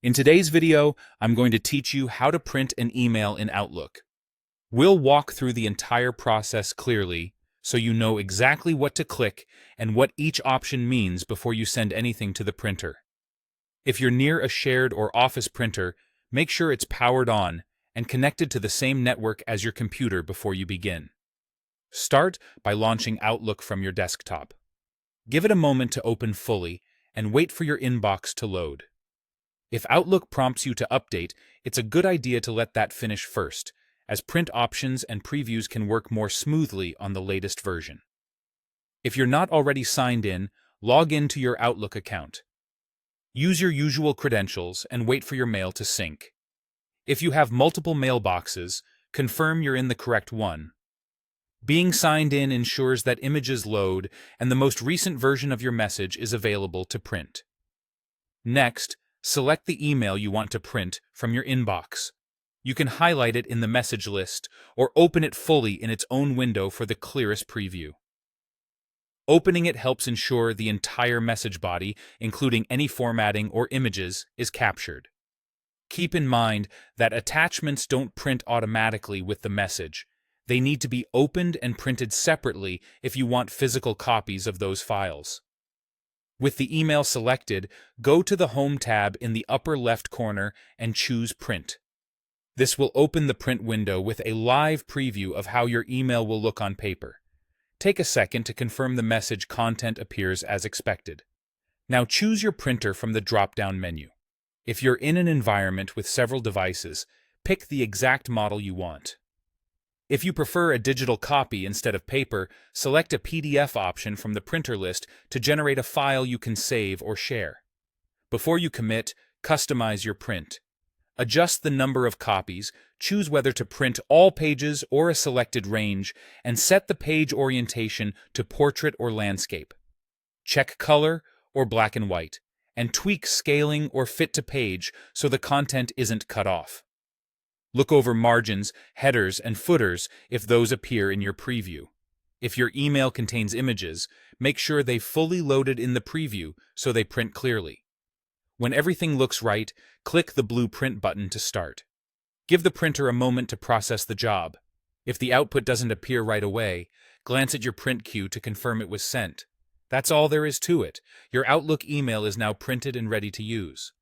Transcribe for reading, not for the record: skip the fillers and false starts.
In today's video, I'm going to teach you how to print an email in Outlook. We'll walk through the entire process clearly, so you know exactly what to click and what each option means before you send anything to the printer. If you're near a shared or office printer, make sure it's powered on and connected to the same network as your computer before you begin. Start by launching Outlook from your desktop. Give it a moment to open fully and wait for your inbox to load. If Outlook prompts you to update, it's a good idea to let that finish first, as print options and previews can work more smoothly on the latest version. If you're not already signed in, log in to your Outlook account. Use your usual credentials and wait for your mail to sync. If you have multiple mailboxes, confirm you're in the correct one. Being signed in ensures that images load and the most recent version of your message is available to print. Next, select the email you want to print from your inbox. You can highlight it in the message list or open it fully in its own window for the clearest preview. Opening it helps ensure the entire message body, including any formatting or images, is captured. Keep in mind that attachments don't print automatically with the message. They need to be opened and printed separately if you want physical copies of those files. With the email selected, go to the Home tab in the upper left corner and choose Print. This will open the print window with a live preview of how your email will look on paper. Take a second to confirm the message content appears as expected. Now choose your printer from the drop-down menu. If you're in an environment with several devices, pick the exact model you want. If you prefer a digital copy instead of paper, select a PDF option from the printer list to generate a file you can save or share. Before you commit, customize your print. Adjust the number of copies, choose whether to print all pages or a selected range, and set the page orientation to portrait or landscape. Check color or black and white, and tweak scaling or fit to page so the content isn't cut off. Look over margins, headers, and footers if those appear in your preview. If your email contains images, make sure they've fully loaded in the preview so they print clearly. When everything looks right, click the blue Print button to start. Give the printer a moment to process the job. If the output doesn't appear right away, glance at your print queue to confirm it was sent. That's all there is to it. Your Outlook email is now printed and ready to use.